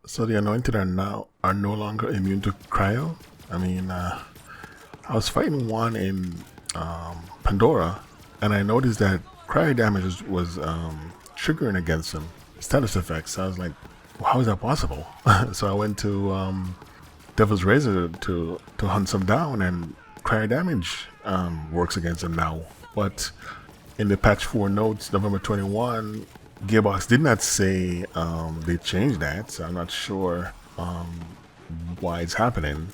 So the Anointed are no longer immune to Cryo. I mean, I was fighting one in Pandora, and I noticed that Cryo damage was triggering against him. Status effects. I was like, well, how is that possible? So I went to Devil's Razor to hunt some down, and Cryo damage works against him now. But in the patch 4 notes, November 21, Gearbox did not say they changed that, so I'm not sure why it's happening.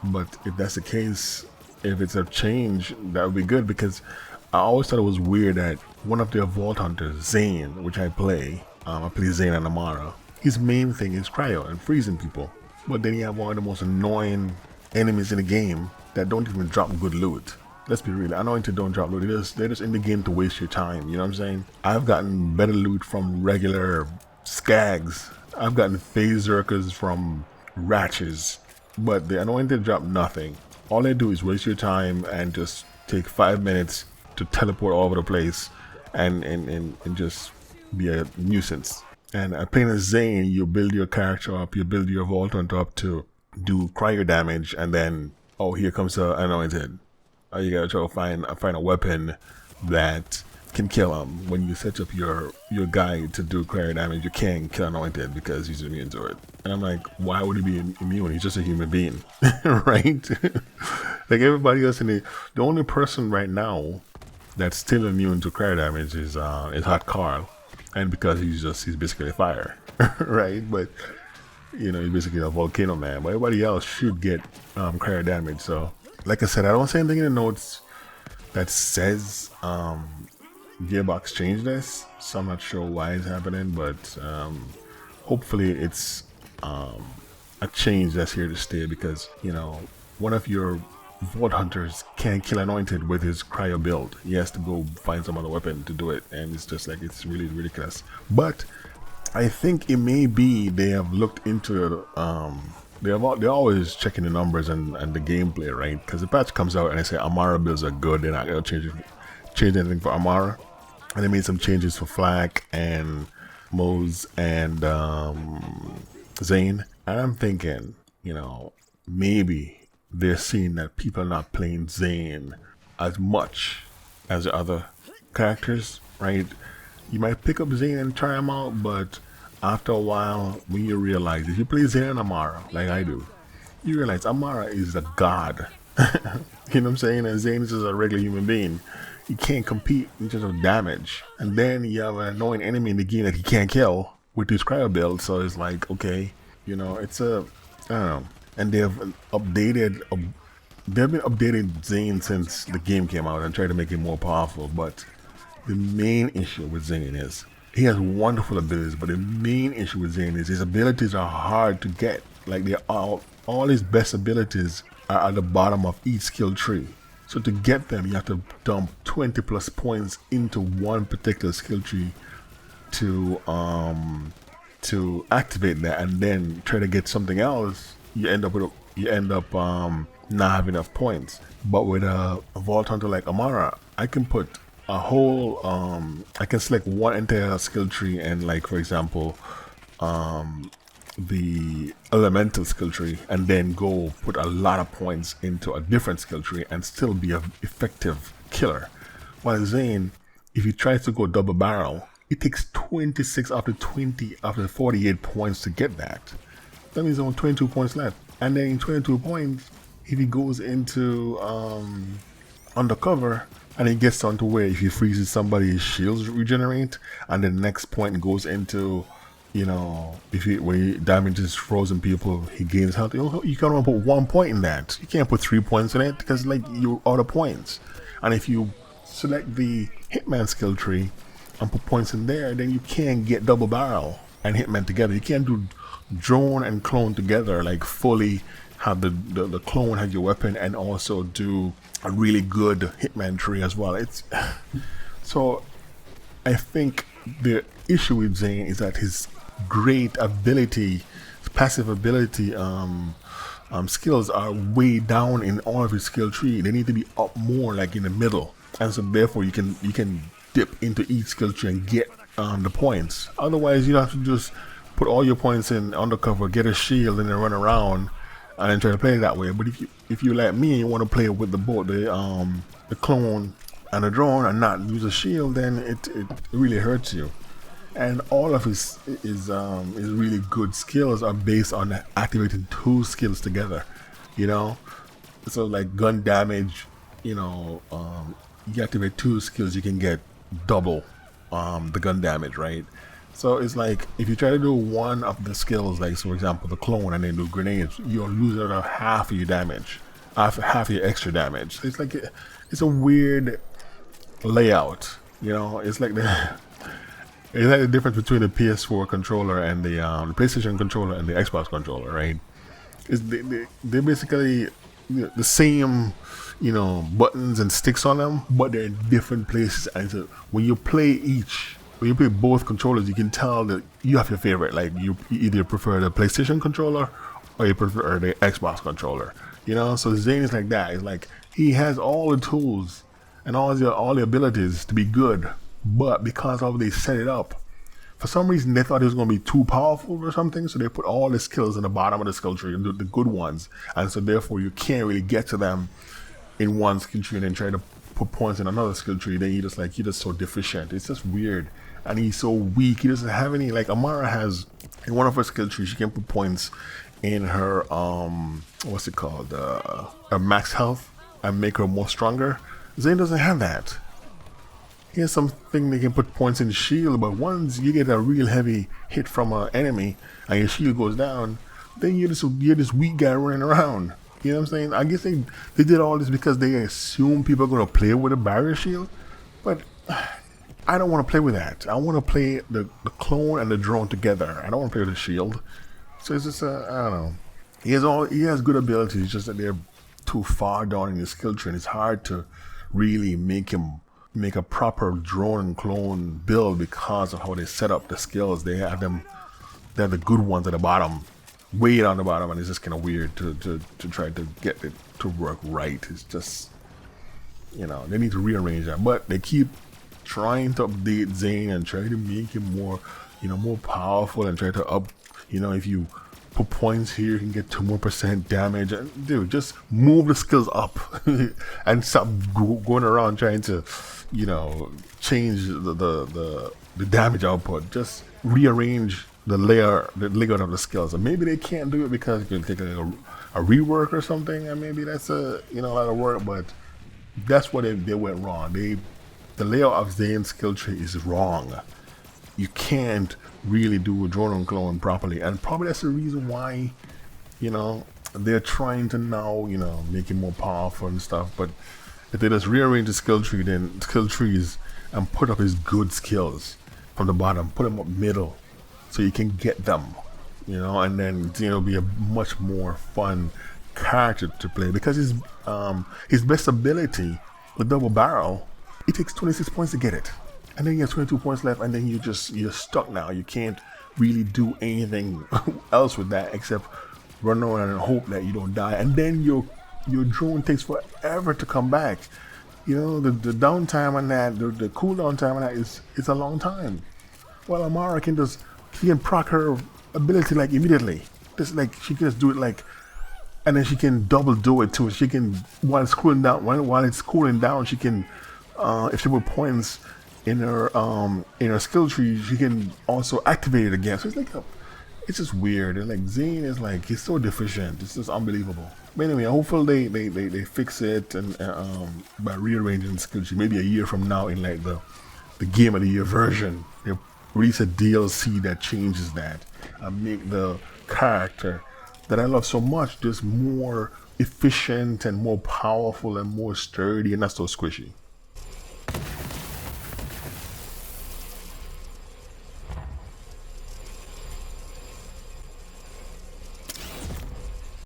But if that's the case, if it's a change, that would be good, because I always thought it was weird that one of their Vault Hunters, Zane, which I play Zane and Amara, his main thing is Cryo and freezing people. But then you have one of the most annoying enemies in the game that don't even drop good loot. Let's be real, Anointed don't drop loot. They're just in the game to waste your time, you know what I'm saying? I've gotten better loot from regular skags. I've gotten phase zerkers from ratches. But the Anointed drop nothing. All they do is waste your time and just take 5 minutes to teleport all over the place and just be a nuisance. And playing as Zane, you build your character up, you build your Vault Hunter up to do Cryo damage, and then, oh, here comes the Anointed. You gotta try to find a weapon that can kill him. When you set up your guy to do Cryo damage, you can't kill Anointed because he's immune to it. And I'm like, why would he be immune? He's just a human being, right? Like everybody else the only person right now that's still immune to Cryo damage is Hot Carl, and because he's basically fire, right? But he's basically a volcano man. But everybody else should get Cryo damage. So, like I said, I don't see anything in the notes that says Gearbox changed this, so I'm not sure why it's happening, but hopefully it's a change that's here to stay, because one of your Vault Hunters can't kill Anointed with his Cryo build. He has to go find some other weapon to do it, and it's just like, it's really ridiculous. But I think it may be they have looked into they're always checking the numbers and the gameplay, right? Because the patch comes out and they say Amara builds are good, they're not gonna change anything for Amara, and they made some changes for Flak and Mose and Zane. And I'm thinking, maybe they're seeing that people are not playing Zane as much as the other characters, right? You might pick up Zane and try him out, but after a while, when you realize, if you play Zane and Amara, like I do, you realize Amara is a god. You know what I'm saying? And Zane is just a regular human being. He can't compete in terms of damage. And then you have an annoying enemy in the game that he can't kill with his Cryo build, so it's like, okay, it's I don't know. And they've been updating Zane since the game came out and tried to make it more powerful, but the main issue with Zane is he has wonderful abilities, but the main issue with Zane is his abilities are hard to get. Like, they're all his best abilities are at the bottom of each skill tree. So to get them, you have to dump 20 plus points into one particular skill tree to activate that, and then try to get something else. You end up not having enough points. But with a Vault Hunter like Amara, I can put a whole I can select one entire skill tree, and, like, for example, the elemental skill tree, and then go put a lot of points into a different skill tree and still be an effective killer. While Zane, if he tries to go double barrel, it takes 26 after 48 points to get that. That means only 22 points left. And then in 22 points, if he goes into undercover, and he gets down to where if he freezes somebody, his shields regenerate, and the next point goes into, when he damages frozen people, he gains health. You can only put 1 point in that. You can't put 3 points in it, because, like, you're out of points. And if you select the Hitman skill tree and put points in there, then you can't get double barrel and Hitman together. You can't do drone and clone together, like fully have the clone have your weapon and also do a really good Hitman tree as well. So I think the issue with Zane is that his great ability, his passive ability skills are way down in all of his skill tree. They need to be up more, like in the middle, and so therefore you can dip into each skill tree and get the points. Otherwise, you have to just put all your points in undercover, get a shield, and then run around and then try to play it that way. But if you like me and you want to play with the both the clone and the drone and not use a shield, then it really hurts you. And all of his really good skills are based on activating two skills together, you know. So like gun damage, you know, you activate two skills, you can get double the gun damage, right? So it's like if you try to do one of the skills, like so for example the clone, and then do grenades, you'll lose out half of your damage, half your extra damage. It's like it's a weird layout, you know. It's like the difference between the PS4 controller and the PlayStation controller and the Xbox controller, right? Is they're basically the same, you know, buttons and sticks on them, but they're in different places. And so when you play both controllers, you can tell that you have your favorite. Like you either prefer the PlayStation controller or you prefer the Xbox controller. You know, so Zane is like that. It's like he has all the tools and all the abilities to be good, but because of they set it up, for some reason they thought it was going to be too powerful or something, so they put all the skills in the bottom of the skill tree, the good ones, and so therefore you can't really get to them in one skill tree and then try to put points in another skill tree. Then you're just so deficient. It's just weird, and he's so weak. He doesn't have any. Like Amara has in one of her skill trees, she can put points in her what's it called, her max health and make her more stronger. Zane doesn't have that. He has something they can put points in the shield, but once you get a real heavy hit from an enemy and your shield goes down, then you're this weak guy running around. You know what I'm saying? I guess they did all this because they assume people are going to play with a barrier shield, but I don't want to play with that. I want to play the clone and the drone together. I don't want to play with the shield. So it's just I don't know. He has good abilities. It's just that they're too far down in the skill tree, and it's hard to really make a proper drone and clone build because of how they set up the skills. They have the good ones at the bottom, way down the bottom, and it's just kind of weird to try to get it to work right. It's just, you know, they need to rearrange that, but they keep trying to update Zane and try to make him more, you know, more powerful and try to up, you know, if you put points here, you can get 2% more damage. And dude, just move the skills up and stop going around trying to, you know, change the damage output. Just rearrange the layout of the skills. And maybe they can't do it because it can take a rework or something, and maybe that's a lot of work. But that's what they went wrong. The layout of Zane's skill tree is wrong. You can't really do a drone and clone properly, and probably that's the reason why, you know, they're trying to now, you know, make it more powerful and stuff. But if they just rearrange the skill trees and put up his good skills from the bottom, put them up middle, so you can get them, you know, and then, you know, be a much more fun character to play, because his best ability, the double barrel, it takes 26 points to get it. And then you have 22 points left, and then you're stuck now. You can't really do anything else with that except run around and hope that you don't die. And then your drone takes forever to come back. You know, the downtime on that, the cooldown time on that is a long time. Well, Amara can proc her ability like immediately. Just like she can just do it like, and then she can double do it too. She can while it's cooling down, she can if she put points in her skill tree, she can also activate it again. So it's like it's just weird. And like Zane is like, he's so deficient. It's just unbelievable. But anyway, hopefully they fix it and by rearranging the skill tree. Maybe a year from now, in like the game of the year version, they release a DLC that changes that and make the character that I love so much just more efficient and more powerful and more sturdy and not so squishy.